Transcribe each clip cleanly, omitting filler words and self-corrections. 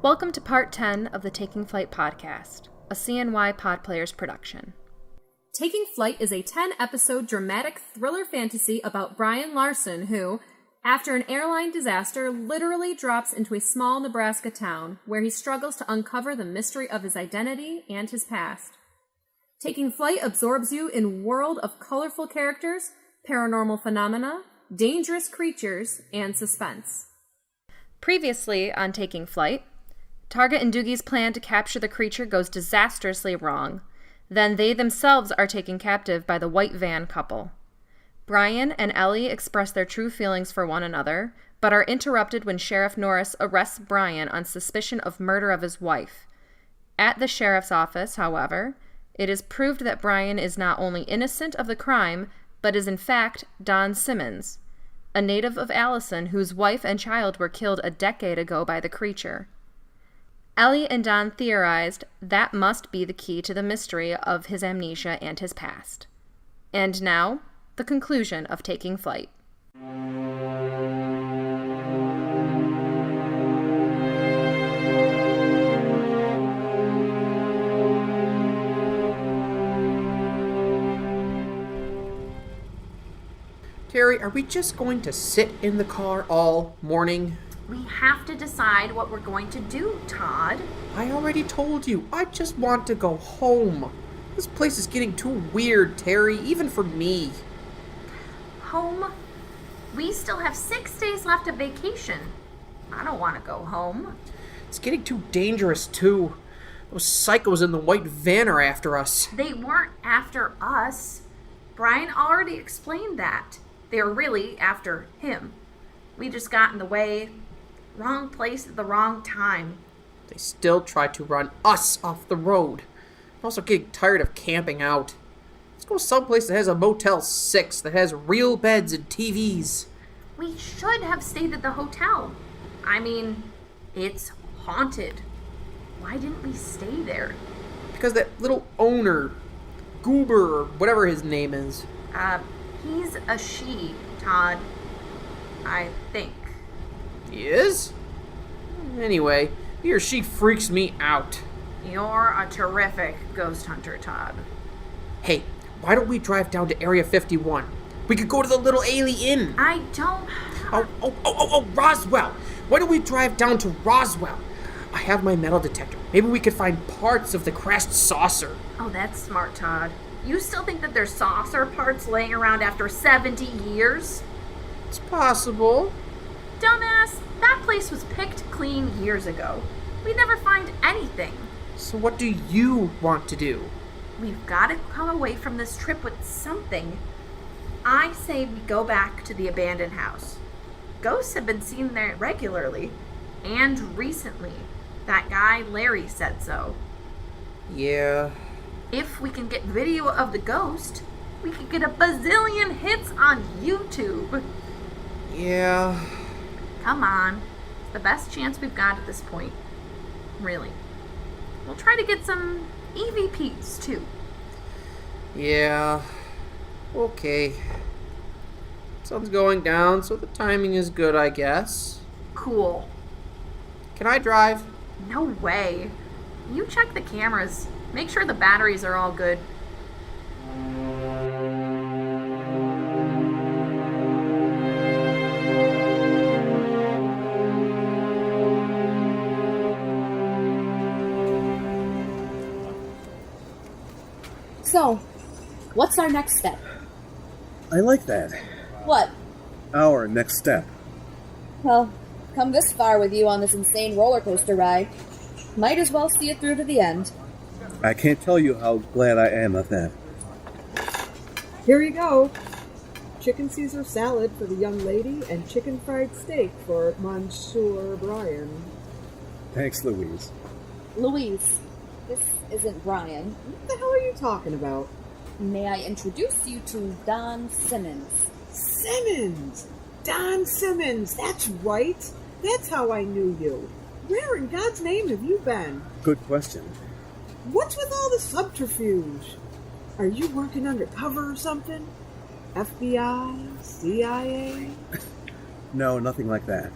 Welcome to Part 10 of the Taking Flight podcast, a CNYPodPlayers production. Taking Flight is a 10-episode dramatic thriller fantasy about Brian Larson who, after an airline disaster, literally drops into a small Nebraska town where he struggles to uncover the mystery of his identity and his past. Taking Flight absorbs you in a world of colorful characters, paranormal phenomena, dangerous creatures, and suspense. Previously on Taking Flight, Target and Doogie's plan to capture the creature goes disastrously wrong. Then they themselves are taken captive by the white van couple. Brian and Ellie express their true feelings for one another, but are interrupted when Sheriff Norris arrests Brian on suspicion of murder of his wife. At the sheriff's office, however, it is proved that Brian is not only innocent of the crime, but is in fact Don Simmons, a native of Allison whose wife and child were killed a decade ago by the creature. Ellie and Don theorized that must be the key to the mystery of his amnesia and his past. And now, the conclusion of Taking Flight. Terry, are we just going to sit in the car all morning? We have to decide what we're going to do, Todd. I already told you, I just want to go home. This place is getting too weird, Terry, even for me. Home? We still have 6 days left of vacation. I don't want to go home. It's getting too dangerous, too. Those psychos in the white van are after us. They weren't after us. Brian already explained that. They were really after him. We just got in the way. Wrong place at the wrong time. They still try to run us off the road. I'm also getting tired of camping out. Let's go someplace that has a Motel 6, that has real beds and TVs. We should have stayed at the hotel. I mean, it's haunted. Why didn't we stay there? Because that little owner, Goober, or whatever his name is. He's a she, Todd. I think. He is? Anyway, he or she freaks me out. You're a terrific ghost hunter, Todd. Hey, why don't we drive down to Area 51? We could go to the Little Ailey Inn. I don't... Oh, Roswell. Why don't we drive down to Roswell? I have my metal detector. Maybe we could find parts of the crashed saucer. Oh, that's smart, Todd. You still think that there's saucer parts laying around after 70 years? It's possible. Dumbass, that place was picked clean years ago. We'd never find anything. So what do you want to do? We've got to come away from this trip with something. I say we go back to the abandoned house. Ghosts have been seen there regularly. And recently. That guy, Larry, said so. Yeah. If we can get video of the ghost, we could get a bazillion hits on YouTube. Yeah. Come on. It's the best chance we've got at this point. Really. We'll try to get some EVPs, too. Yeah. Okay. Sun's going down, so the timing is good, I guess. Cool. Can I drive? No way. You check the cameras. Make sure the batteries are all good. So, what's our next step? I like that. What? Our next step. Well, come this far with you on this insane roller coaster ride. Might as well see it through to the end. I can't tell you how glad I am of that. Here you go. Chicken Caesar salad for the young lady and chicken fried steak for Monsieur Brian. Thanks, Louise. Louise, this isn't Brian. What the hell are you talking about? May I introduce you to Don Simmons? Simmons! Don Simmons, that's right. That's how I knew you. Where in God's name have you been? Good question. What's with all the subterfuge? Are you working undercover or something? FBI? CIA? No, nothing like that.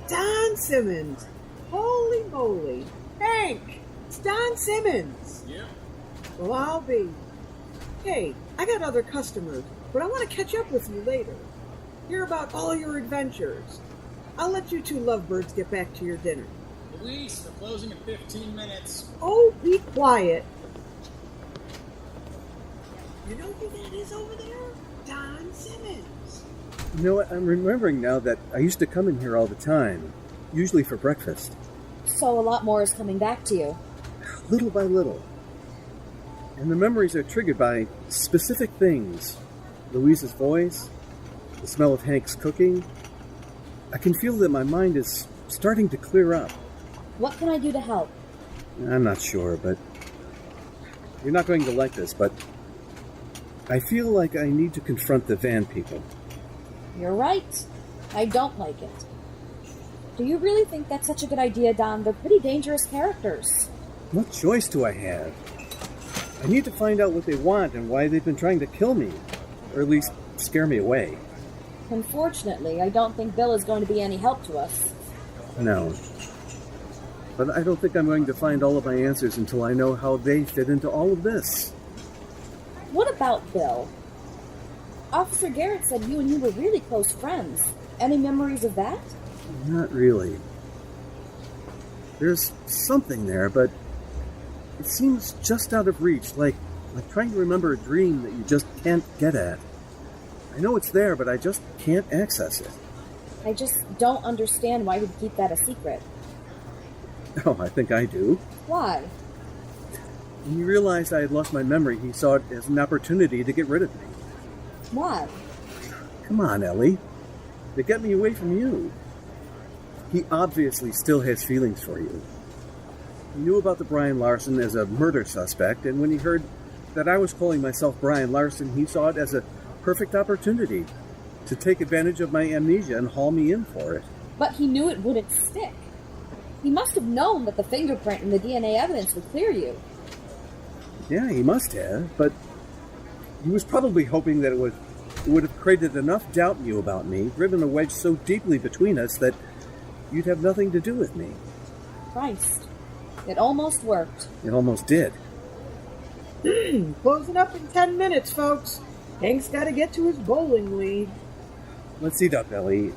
Don Simmons! Holy Holy moly. Hank! It's Don Simmons! Yep. Well, I'll be. Hey, I got other customers, but I want to catch up with you later. Hear about all your adventures. I'll let you two lovebirds get back to your dinner. Luis, we're closing in 15 minutes. Oh, be quiet. You know who that is over there? Don Simmons. You know what? I'm remembering now that I used to come in here all the time, usually for breakfast. So a lot more is coming back to you. Little by little. And the memories are triggered by specific things. Louise's voice, the smell of Hank's cooking. I can feel that my mind is starting to clear up. What can I do to help? I'm not sure, but you're not going to like this, but I feel like I need to confront the van people. You're right. I don't like it. Do you really think that's such a good idea, Don? They're pretty dangerous characters. What choice do I have? I need to find out what they want and why they've been trying to kill me, or at least scare me away. Unfortunately, I don't think Bill is going to be any help to us. No. But I don't think I'm going to find all of my answers until I know how they fit into all of this. What about Bill? Officer Garrett said you and he were really close friends. Any memories of that? Not really. There's something there, but it seems just out of reach, like trying to remember a dream that you just can't get at. I know it's there, but I just can't access it. I just don't understand why he'd keep that a secret. Oh, I think I do. Why? When he realized I had lost my memory, he saw it as an opportunity to get rid of me. Why? Come on, Ellie. To get me away from you. He obviously still has feelings for you. He knew about the Brian Larson as a murder suspect, and when he heard that I was calling myself Brian Larson, he saw it as a perfect opportunity to take advantage of my amnesia and haul me in for it. But he knew it wouldn't stick. He must have known that the fingerprint and the DNA evidence would clear you. Yeah, he must have, but he was probably hoping that it would have created enough doubt in you about me, driven a wedge so deeply between us that you'd have nothing to do with me. Christ. It almost worked. It almost did. Closing up in 10 minutes, folks. Hank's got to get to his bowling league. Let's eat up, Ellie.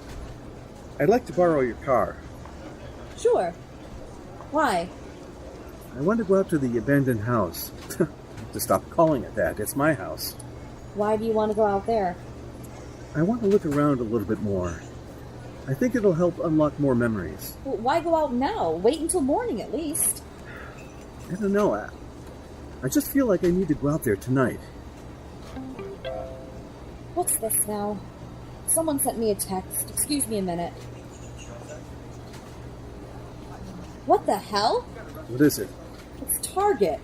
I'd like to borrow your car. Sure. Why? I want to go out to the abandoned house. I have to stop calling it that. It's my house. Why do you want to go out there? I want to look around a little bit more. I think it'll help unlock more memories. Well, why go out now? Wait until morning at least. I don't know. I just feel like I need to go out there tonight. What's this now? Someone sent me a text. Excuse me a minute. What the hell? What is it? It's Target.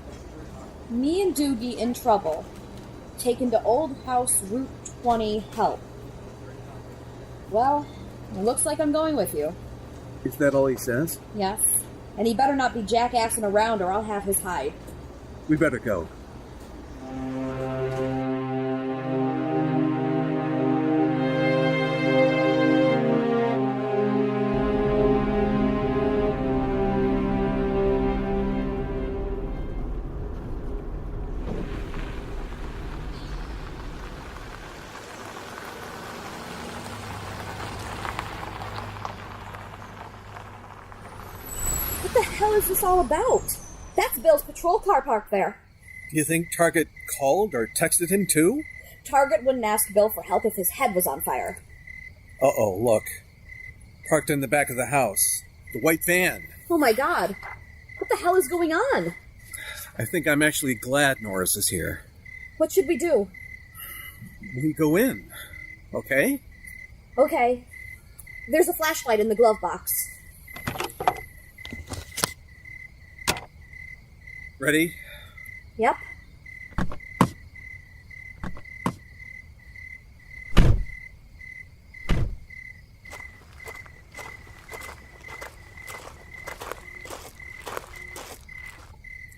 Me and Doogie in trouble. Taken to Old House Route 20 help. Well, it looks like I'm going with you. Is that all he says? Yes. And he better not be jackassing around or I'll have his hide. We better go. What the hell is this all about? That's Bill's patrol car parked there. Do you think Target called or texted him too? Target wouldn't ask Bill for help if his head was on fire. Uh-oh, look. Parked in the back of the house. The white van. Oh my god. What the hell is going on? I think I'm actually glad Norris is here. What should we do? We go in, okay? Okay. There's a flashlight in the glove box. Ready? Yep.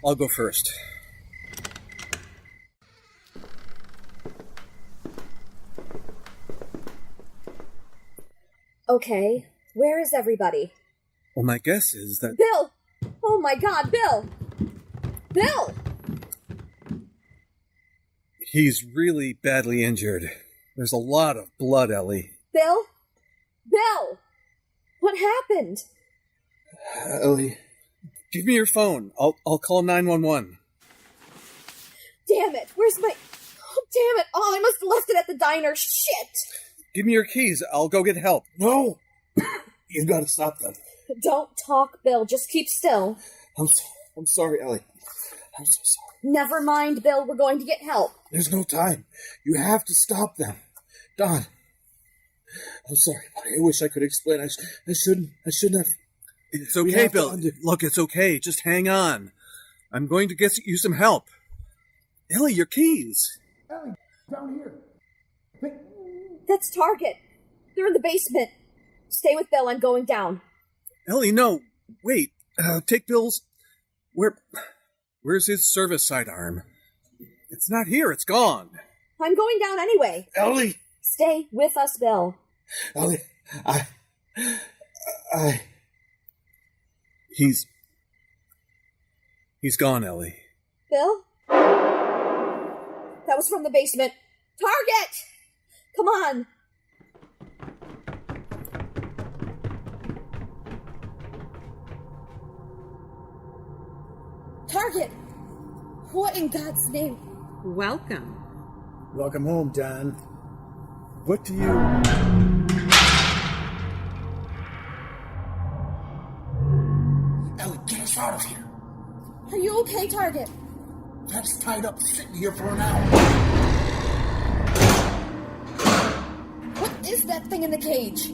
I'll go first. Okay. Where is everybody? Well, my guess is that... Bill! Oh my God, Bill! Bill! He's really badly injured. There's a lot of blood, Ellie. Bill? Bill! What happened? Ellie, give me your phone. I'll call 911. Damn it! Where's my... Oh, damn it! Oh, I must have left it at the diner. Shit! Give me your keys. I'll go get help. No! You've got to stop them. Don't talk, Bill. Just keep still. I'm sorry, Ellie. I'm so sorry. Never mind, Bill. We're going to get help. There's no time. You have to stop them. Don. I'm sorry, buddy. I wish I could explain. I shouldn't have. It's okay, Bill. Look, it's okay. Just hang on. I'm going to get you some help. Ellie, your keys. Ellie, down here. That's Target. They're in the basement. Stay with Bill. I'm going down. Ellie, no. Wait. Take Bill's... Where's his service sidearm? It's not here. It's gone. I'm going down anyway. Ellie! Stay with us, Bill. Ellie, He's gone, Ellie. Bill? That was from the basement. Target! Come on! Target! What in God's name? Welcome. Welcome home, Don. What do you... Ellie, get us out of here. Are you okay, Target? That's tied up sitting here for an hour. What is that thing in the cage?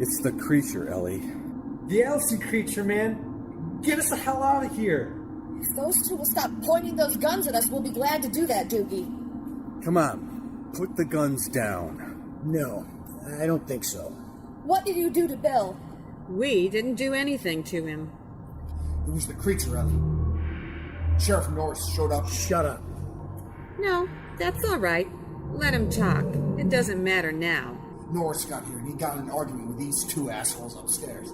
It's the creature, Ellie. The Elsie creature, man. Get us the hell out of here. If those two will stop pointing those guns at us, we'll be glad to do that, Doogie. Come on. Put the guns down. No, I don't think so. What did you do to Bill? We didn't do anything to him. It was the creature, Ellie. Sheriff Norris showed up. Shut up. No, that's all right. Let him talk. It doesn't matter now. Norris got here and he got in an argument with these two assholes upstairs.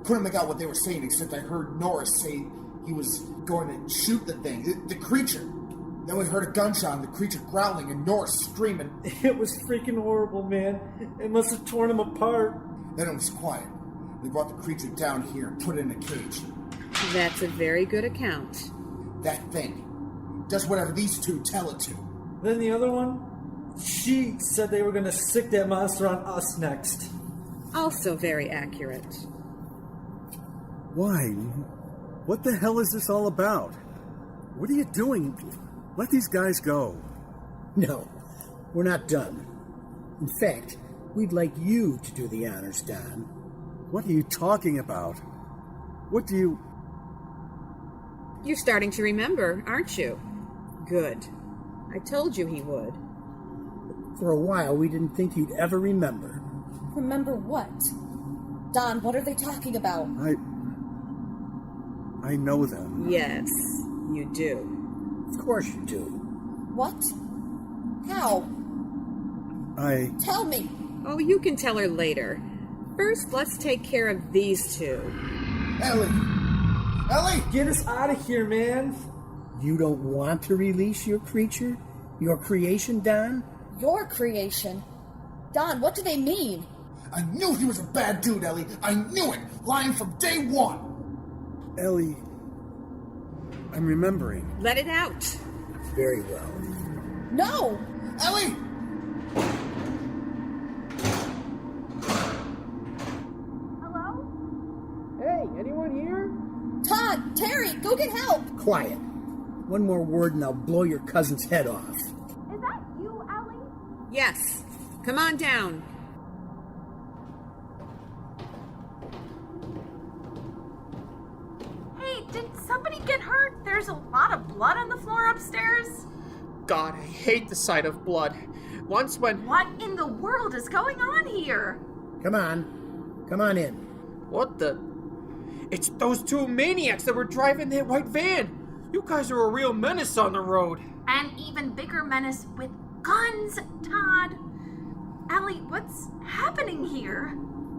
Couldn't make out what they were saying except I heard Norris say he was going to shoot the thing, the creature. Then we heard a gunshot and the creature growling and Norris screaming. It was freaking horrible, man. It must have torn him apart. Then it was quiet. They brought the creature down here and put it in a cage. That's a very good account. That thing does whatever these two tell it to. Then the other one? She said they were going to sick that monster on us next. Also very accurate. Why? What the hell is this all about? What are you doing? Let these guys go. No, we're not done. In fact, we'd like you to do the honors, Don. What are you talking about? What do you... You're starting to remember, aren't you? Good. I told you he would. For a while, we didn't think you'd ever remember. Remember what? Don, what are they talking about? I know them. Yes, you do. Of course you do. What? How? Tell me. Oh, you can tell her later. First, let's take care of these two. Ellie! Ellie! Get us out of here, man. You don't want to release your creature? Your creation, Don? Your creation? Don, what do they mean? I knew he was a bad dude, Ellie. I knew it. Lying from day one. Ellie, I'm remembering. Let it out. Very well. No! Ellie! Hello? Hey, anyone here? Todd, Terry, go get help! Quiet. One more word and I'll blow your cousin's head off. Is that you, Ellie? Yes. Come on down. Hey, did somebody get hurt? There's a lot of blood on the floor upstairs. God, I hate the sight of blood. Once when... What in the world is going on here? Come on. Come on in. What the... It's those two maniacs that were driving that white van. You guys are a real menace on the road. An even bigger menace with guns, Todd. Ellie, what's happening here?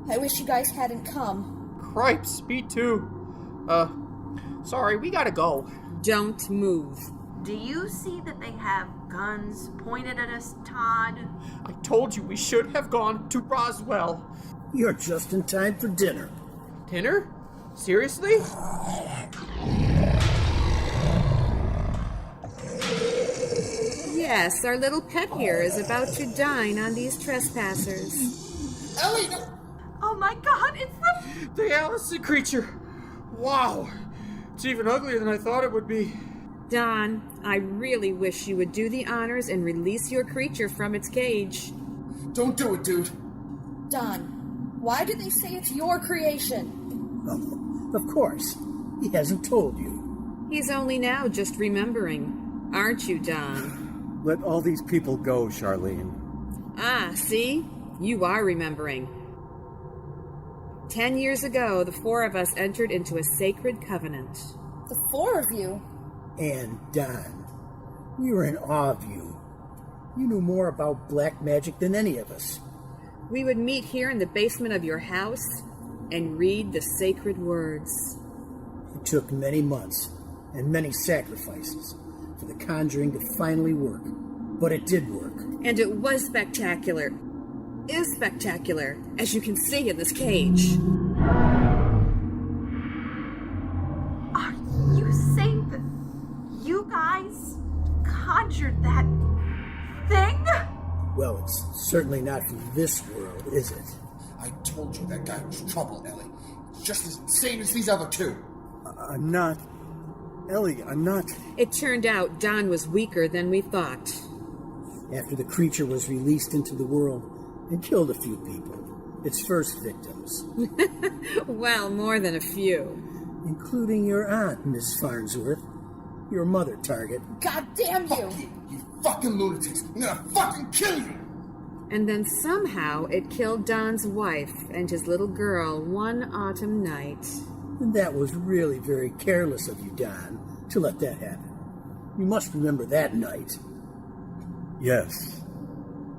I wish you guys hadn't come. Cripes, me too. Sorry, we gotta go. Don't move. Do you see that they have guns pointed at us, Todd? I told you we should have gone to Roswell. You're just in time for dinner. Dinner? Seriously? Yes, our little pet here is about to dine on these trespassers. Ellie, no! Oh my god, it's The Allison creature. Wow. It's even uglier than I thought it would be. Don, I really wish you would do the honors and release your creature from its cage. Don't do it, dude. Don, why do they say it's your creation? Oh, of course. He hasn't told you. He's only now just remembering. Aren't you, Don? Let all these people go, Charlene. Ah, see? You are remembering. 10 years ago, the 4 of us entered into a sacred covenant. The 4 of you? And Don, we were in awe of you. You knew more about black magic than any of us. We would meet here in the basement of your house and read the sacred words. It took many months and many sacrifices for the conjuring to finally work. But it did work. And it was spectacular. Is spectacular, as you can see in this cage. Are you saying that you guys conjured that thing? Well, it's certainly not from this world, is it? I told you that guy was trouble, Ellie. Just as insane as these other two. I'm not. Ellie, I'm not. It turned out Don was weaker than we thought. After the creature was released into the world and killed a few people, its first victims. Well, more than a few. Including your aunt, Miss Farnsworth. Your mother, Target. God damn you! Fuck you fucking lunatics! I'm gonna fucking kill you! And then somehow it killed Don's wife and his little girl one autumn night. And that was really very careless of you, Don, to let that happen. You must remember that night. Yes.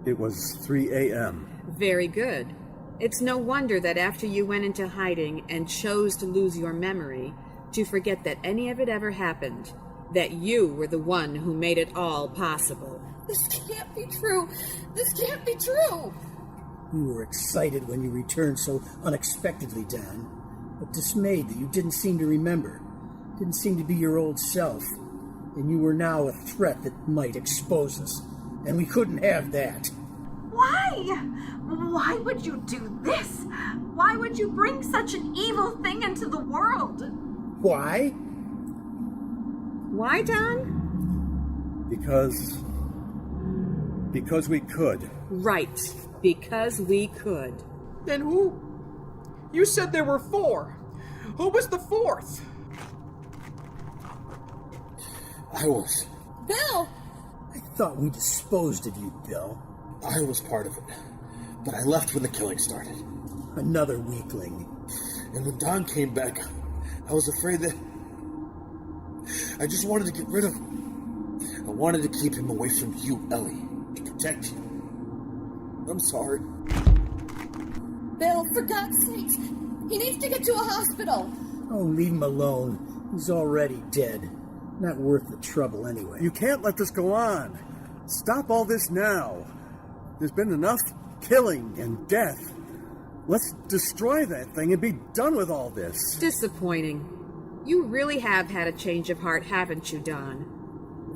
It was 3 a.m. Very good. It's no wonder that after you went into hiding and chose to lose your memory, to forget that any of it ever happened, that you were the one who made it all possible. This can't be true! This can't be true! We were excited when you returned so unexpectedly, Don, but dismayed that you didn't seem to remember, didn't seem to be your old self, and you were now a threat that might expose us, and we couldn't have that. Why? Why would you do this? Why would you bring such an evil thing into the world? Why? Why, Don? Because we could. Right, because we could. Then who? You said there were 4. Who was the 4th? I was. Bill! I thought we disposed of you, Bill. I was part of it. But I left when the killing started. Another weakling. And when Don came back, I was afraid that... I just wanted to get rid of him. I wanted to keep him away from you, Ellie. To protect you. I'm sorry. Bill, for God's sakes! He needs to get to a hospital! Oh, leave him alone. He's already dead. Not worth the trouble anyway. You can't let this go on. Stop all this now. There's been enough killing and death. Let's destroy that thing and be done with all this. Disappointing. You really have had a change of heart, haven't you, Don?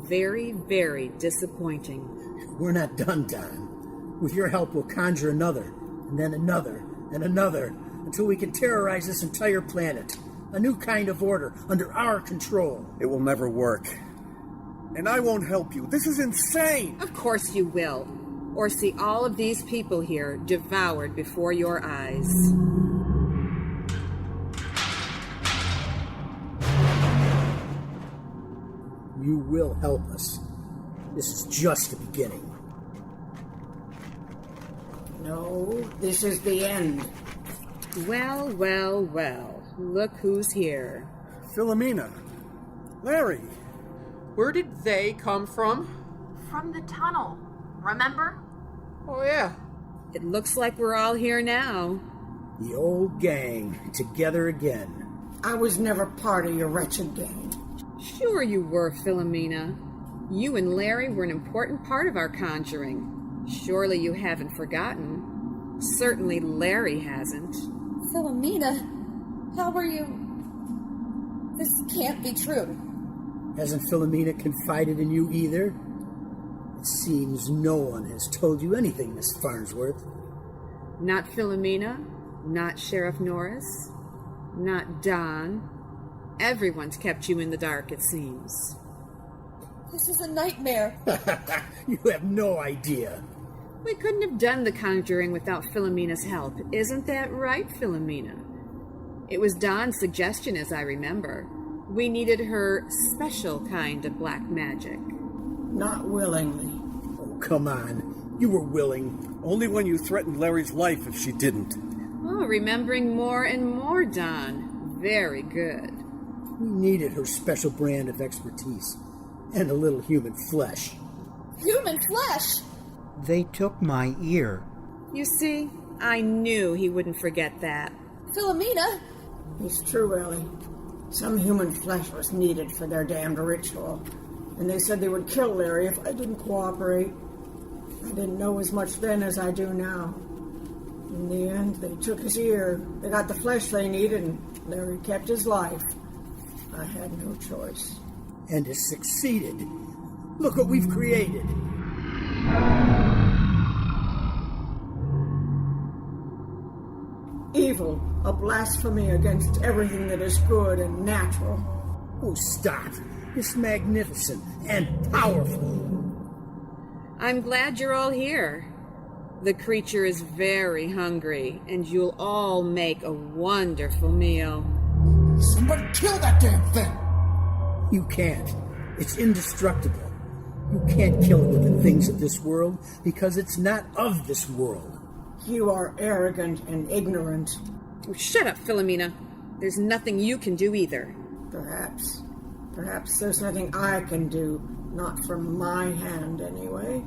Very, very disappointing. We're not done, Don. With your help, we'll conjure another, and then another, and another, until we can terrorize this entire planet. A new kind of order, under our control. It will never work. And I won't help you. This is insane! Of course you will. Or see all of these people here devoured before your eyes. You will help us. This is just the beginning. No, this is the end. Well, well, well. Look who's here. Philomena. Larry. Where did they come from? From the tunnel. Remember? Oh, yeah. It looks like we're all here now. The old gang, together again. I was never part of your wretched gang. Sure you were, Philomena. You and Larry were an important part of our conjuring. Surely you haven't forgotten. Certainly Larry hasn't. Philomena, how are you? This can't be true. Hasn't Philomena confided in you either? It seems no one has told you anything, Miss Farnsworth. Not Philomena, not Sheriff Norris, not Don. Everyone's kept you in the dark, it seems. This is a nightmare. You have no idea. We couldn't have done the conjuring without Philomena's help. Isn't that right, Philomena? It was Don's suggestion, as I remember. We needed her special kind of black magic. Not willingly. Oh, come on. You were willing. Only when you threatened Larry's life if she didn't. Oh, remembering more and more, Don. Very good. We needed her special brand of expertise. And a little human flesh. Human flesh? They took my ear. You see, I knew he wouldn't forget that. Philomena? It's true, Ellie. Some human flesh was needed for their damned ritual. And they said they would kill Larry if I didn't cooperate. I didn't know as much then as I do now. In the end, they took his ear. They got the flesh they needed, and Larry kept his life. I had no choice. And has succeeded. Look what we've created. Evil, a blasphemy against everything that is good and natural. Oh, stop. It's magnificent and powerful. I'm glad you're all here. The creature is very hungry, and you'll all make a wonderful meal. Somebody kill that damn thing! You can't. It's indestructible. You can't kill it with the things of this world because it's not of this world. You are arrogant and ignorant. Oh, shut up, Philomena. There's nothing you can do either. Perhaps there's nothing I can do. Not from my hand, anyway.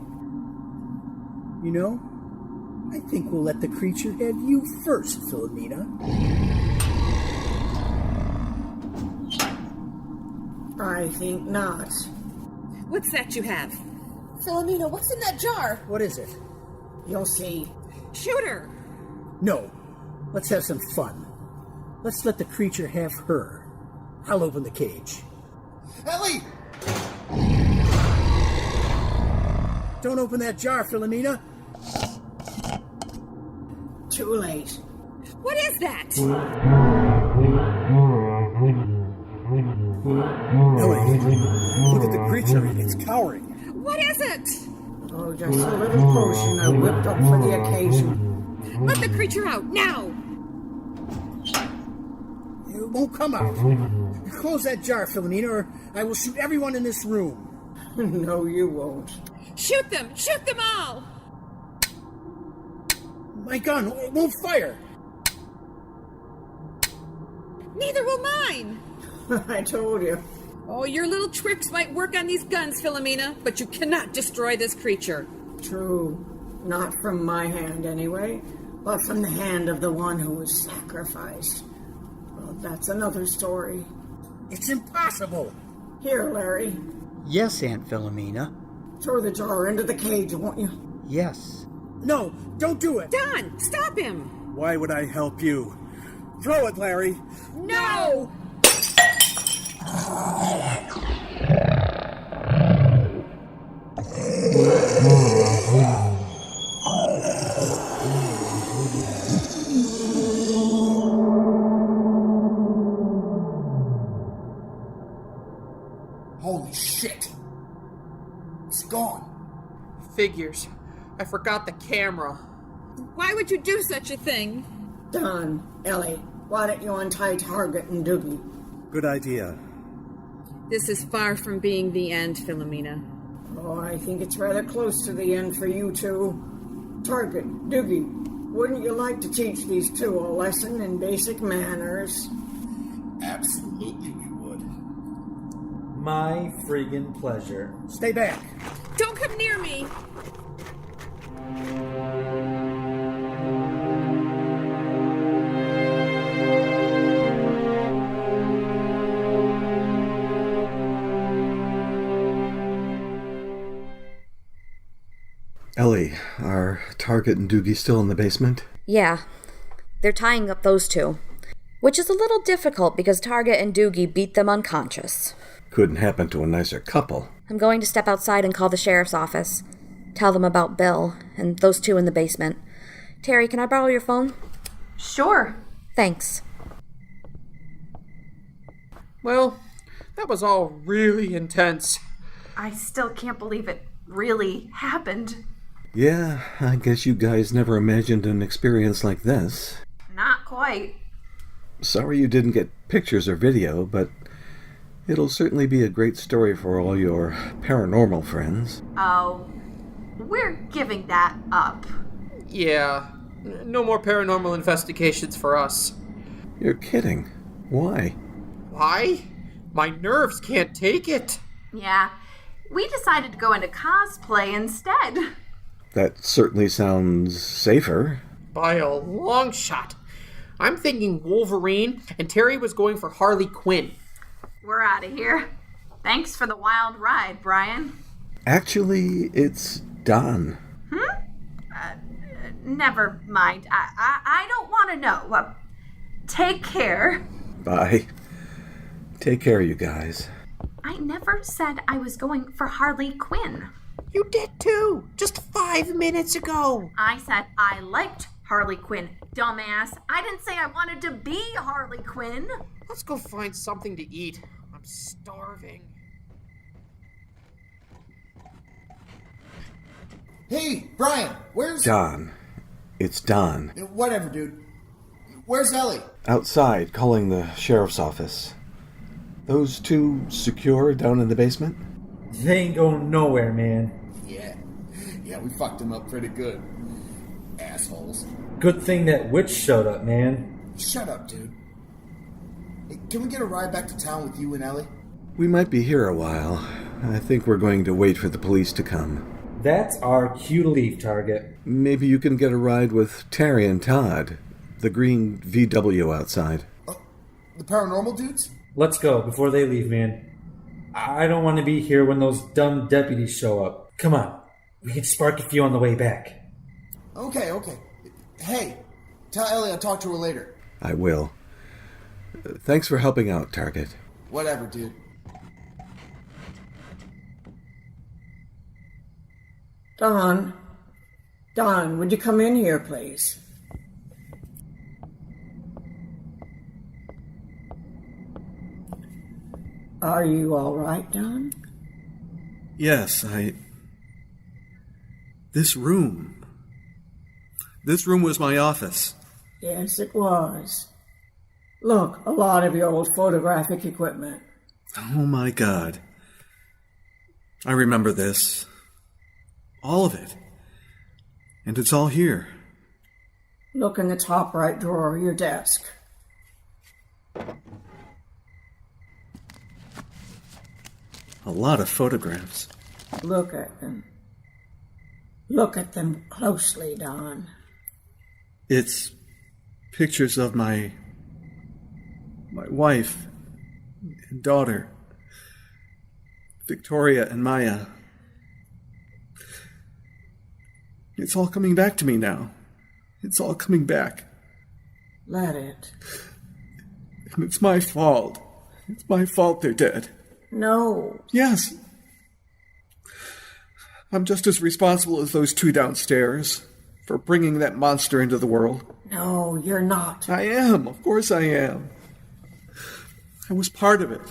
You know, I think we'll let the creature have you first, Philomena. I think not. What's that you have? Philomena, what's in that jar? What is it? You'll see. Shoot her! No. Let's have some fun. Let's let the creature have her. I'll open the cage. Ellie! Don't open that jar, Philomena. Too late. What is that? Ellie, look at the creature. It's cowering. What is it? Oh, just a little potion I whipped up for the occasion. Let the creature out, now! It won't come out. Close that jar, Philomena, or I will shoot everyone in this room. No, you won't. Shoot them! Shoot them all! My gun, it won't fire. Neither will mine! I told you. Oh, your little tricks might work on these guns, Philomena, but you cannot destroy this creature. True. Not from my hand, anyway, but from the hand of the one who was sacrificed. Well, that's another story. It's impossible. Here, Larry. Yes, Aunt Philomena. Throw the jar into the cage, won't you? Yes. No, don't do it. Don, stop him! Why would I help you? Throw it, Larry. No! Holy shit! It's gone. Figures. I forgot the camera. Why would you do such a thing? Don, Ellie, why don't you untie Target and Doogie? Good idea. This is far from being the end, Philomena. Oh, I think it's rather close to the end for you two. Target, Doogie, wouldn't you like to teach these two a lesson in basic manners? Absolutely we would. My friggin' pleasure. Stay back. Don't come near me! Ellie, are Target and Doogie still in the basement? Yeah. They're tying up those two. Which is a little difficult because Target and Doogie beat them unconscious. Couldn't happen to a nicer couple. I'm going to step outside and call the sheriff's office. Tell them about Bill and those two in the basement. Terry, can I borrow your phone? Sure. Thanks. Well, that was all really intense. I still can't believe it really happened. Yeah, I guess you guys never imagined an experience like this. Not quite. Sorry you didn't get pictures or video, but it'll certainly be a great story for all your paranormal friends. Oh, we're giving that up. Yeah, no more paranormal investigations for us. You're kidding. Why? Why? My nerves can't take it. Yeah, we decided to go into cosplay instead. That certainly sounds safer. By a long shot. I'm thinking Wolverine, and Terry was going for Harley Quinn. We're out of here. Thanks for the wild ride, Brian. Actually, it's Don. Never mind. I don't want to know. Take care. Bye. Take care, you guys. I never said I was going for Harley Quinn. You did too, just 5 minutes ago. I said I liked Harley Quinn, dumbass. I didn't say I wanted to be Harley Quinn. Let's go find something to eat. I'm starving. Hey, Brian, where's... Don. It's Don. Whatever, dude. Where's Ellie? Outside, calling the sheriff's office. Those two secure down in the basement? They ain't going nowhere, man. Yeah, we fucked them up pretty good. Assholes. Good thing that witch showed up, man. Shut up, dude. Hey, can we get a ride back to town with you and Ellie? We might be here a while. I think we're going to wait for the police to come. That's our cue to leave, Target. Maybe you can get a ride with Terry and Todd. The green VW outside. The paranormal dudes? Let's go before they leave, man. I don't want to be here when those dumb deputies show up. Come on. We can spark a few on the way back. Okay. Hey, tell Ellie I'll talk to her later. I will. Thanks for helping out, Target. Whatever, dude. Don, would you come in here, please? Are you all right, Don? Yes, This room was my office. Yes, it was. Look, a lot of your old photographic equipment. Oh my God. I remember this. All of it. And it's all here. Look in the top right drawer of your desk. A lot of photographs. Look at them. Look at them closely, Don. It's pictures of my wife and daughter, Victoria and Maya. It's all coming back to me now. It's all coming back. Let it. And it's my fault. It's my fault they're dead. No. Yes. I'm just as responsible as those two downstairs for bringing that monster into the world. No, you're not. I am. Of course I am. I was part of it.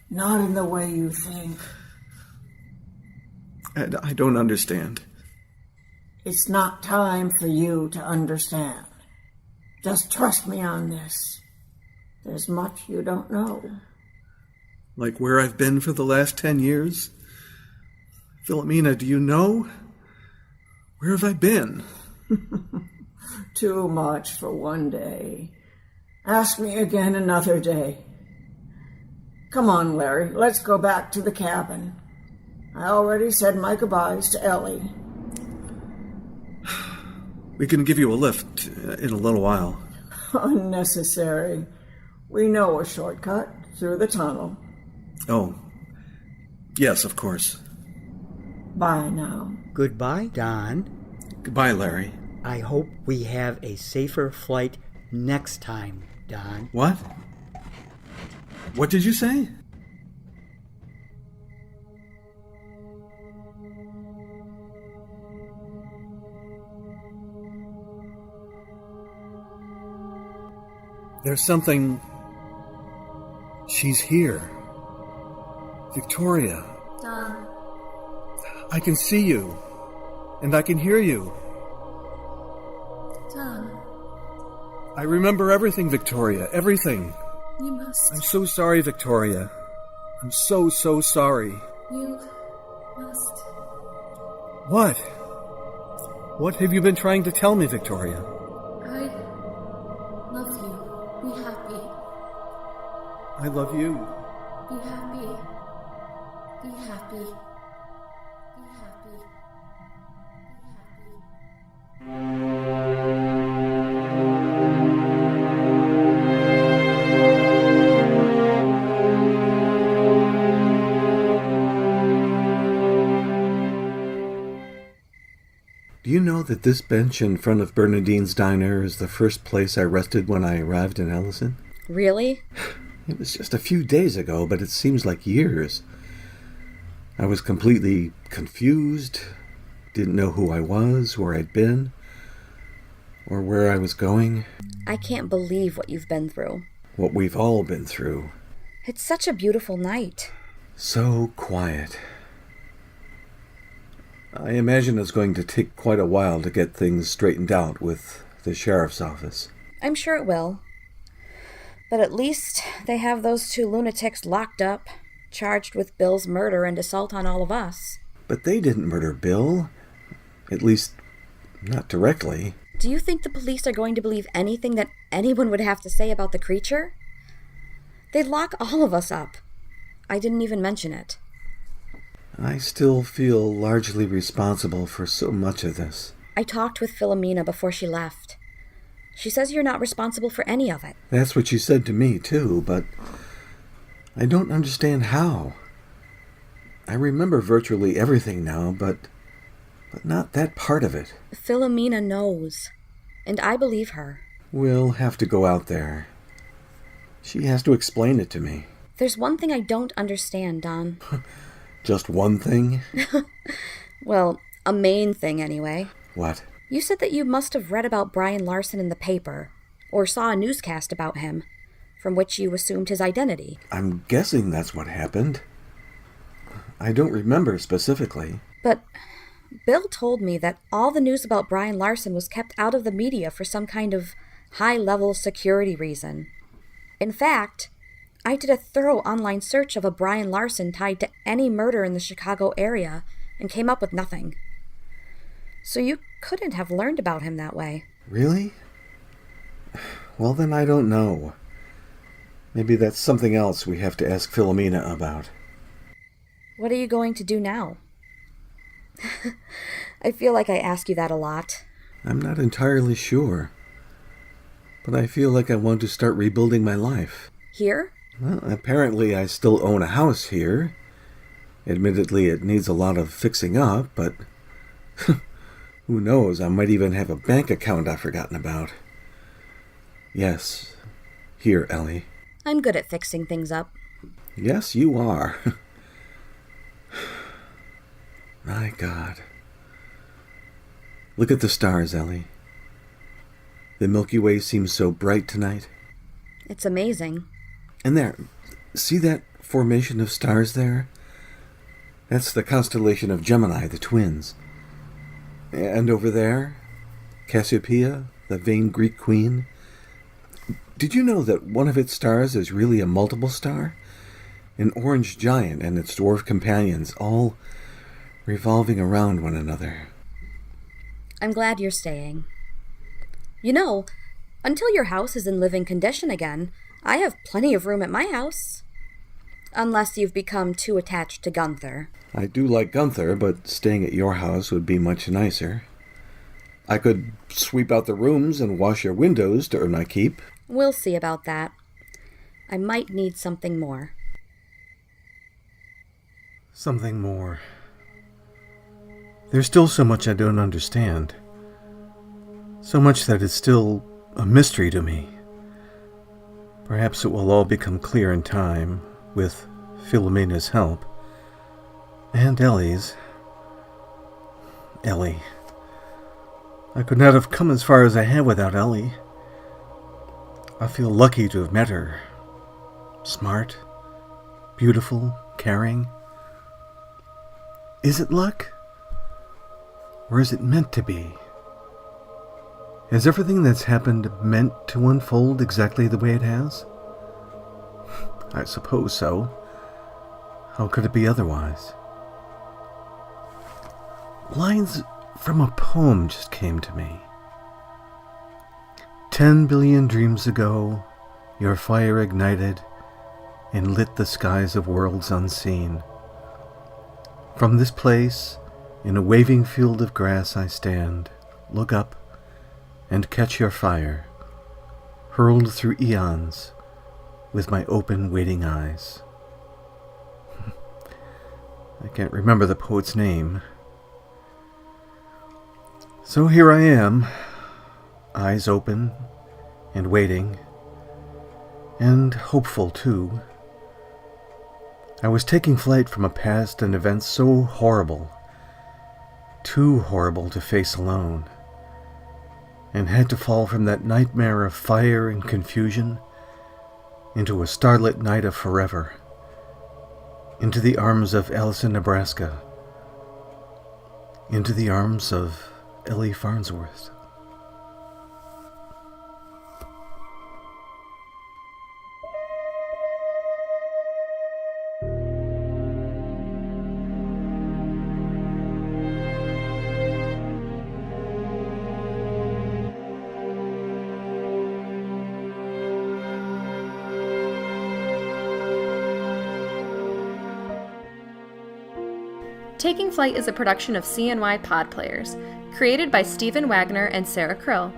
Not in the way you think. And I don't understand. It's not time for you to understand. Just trust me on this. There's much you don't know. Like where I've been for the last 10 years? Philomena, do you know? Where have I been? Too much for one day. Ask me again another day. Come on, Larry, let's go back to the cabin. I already said my goodbyes to Ellie. We can give you a lift in a little while. Unnecessary. We know a shortcut through the tunnel. Oh, yes, of course. Bye now. Goodbye, Don. Goodbye, Larry. I hope we have a safer flight next time, Don. What? What did you say? There's something... She's here. Victoria. Don. I can see you. And I can hear you. Don. I remember everything, Victoria. Everything. You must. I'm so sorry, Victoria. I'm so sorry. You must. What? What have you been trying to tell me, Victoria? I love you. Be happy. I love you. Be happy. Be happy. Be happy. Be happy. Do you know that this bench in front of Bernadine's Diner is the first place I rested when I arrived in Ellison? Really? It was just a few days ago, but it seems like years. I was completely confused, didn't know who I was, where I'd been, or where I was going. I can't believe what you've been through. What we've all been through. It's such a beautiful night. So quiet. I imagine it's going to take quite a while to get things straightened out with the sheriff's office. I'm sure it will. But at least they have those two lunatics locked up, charged with Bill's murder and assault on all of us. But they didn't murder Bill. At least, not directly. Do you think the police are going to believe anything that anyone would have to say about the creature? They'd lock all of us up. I didn't even mention it. I still feel largely responsible for so much of this. I talked with Philomena before she left. She says you're not responsible for any of it. That's what she said to me, too, but I don't understand how. I remember virtually everything now, but not that part of it. Philomena knows, and I believe her. We'll have to go out there. She has to explain it to me. There's one thing I don't understand, Don. Just one thing? Well, a main thing anyway. What? You said that you must have read about Brian Larson in the paper, or saw a newscast about him, from which you assumed his identity. I'm guessing that's what happened. I don't remember specifically. But Bill told me that all the news about Brian Larson was kept out of the media for some kind of high-level security reason. In fact, I did a thorough online search of a Brian Larson tied to any murder in the Chicago area and came up with nothing. So you couldn't have learned about him that way. Really? Well, then I don't know. Maybe that's something else we have to ask Philomena about. What are you going to do now? I feel like I ask you that a lot. I'm not entirely sure. But I feel like I want to start rebuilding my life. Here? Well, apparently I still own a house here. Admittedly, it needs a lot of fixing up, but who knows, I might even have a bank account I've forgotten about. Yes, here, Ellie. I'm good at fixing things up. Yes, you are. My God. Look at the stars, Ellie. The Milky Way seems so bright tonight. It's amazing. And there, see that formation of stars there? That's the constellation of Gemini, the twins. And over there, Cassiopeia, the vain Greek queen. Did you know that one of its stars is really a multiple star? An orange giant and its dwarf companions, all revolving around one another. I'm glad you're staying. You know, until your house is in living condition again, I have plenty of room at my house. Unless you've become too attached to Gunther. I do like Gunther, but staying at your house would be much nicer. I could sweep out the rooms and wash your windows to earn my keep. We'll see about that. I might need something more. Something more. There's still so much I don't understand. So much that it's still a mystery to me. Perhaps it will all become clear in time, with Philomena's help. And Ellie's. Ellie. I could not have come as far as I have without Ellie. I feel lucky to have met her. Smart, beautiful, caring. Is it luck? Or is it meant to be? Is everything that's happened meant to unfold exactly the way it has? I suppose so. How could it be otherwise? Lines from a poem just came to me. 10 billion dreams ago, your fire ignited and lit the skies of worlds unseen. From this place, in a waving field of grass I stand, look up, and catch your fire, hurled through eons with my open, waiting eyes. I can't remember the poet's name. So here I am, eyes open and waiting, and hopeful too. I was taking flight from a past and event so horrible, too horrible to face alone, and had to fall from that nightmare of fire and confusion into a starlit night of forever, into the arms of Allison, Nebraska, into the arms of Ellie Farnsworth. Taking Flight is a production of CNYPodPlayers, created by Stephen Wagner and Sarah Krill,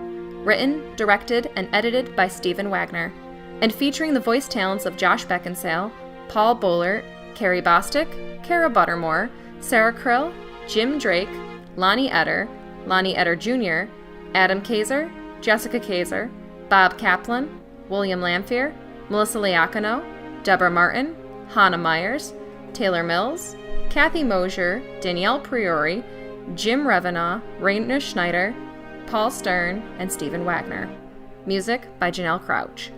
written, directed, and edited by Stephen Wagner, and featuring the voice talents of Josh Beckinsale, Paul Bollert, Carrie Bostick, Kara Buttermore, Sarah Krill, Jim Drake, Lonnie Eder Jr., Adam Kaiser, Jessica Kaiser, Bob Kaplan, William Lamphere, Melissa Liacono, Deborah Martin, Hannah Myers, Taylor Mills, Kathy Mosier, Danielle Priori, Jim Revenaugh, Raina Schneider, Paul Stern, and Stephen Wagner. Music by Janelle Crouch.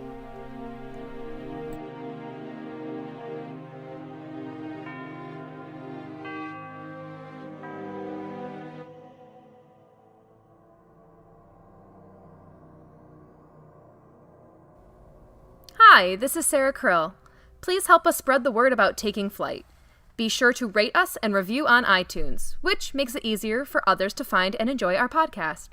Hi, this is Sarah Krill. Please help us spread the word about Taking Flight. Be sure to rate us and review on iTunes, which makes it easier for others to find and enjoy our podcast.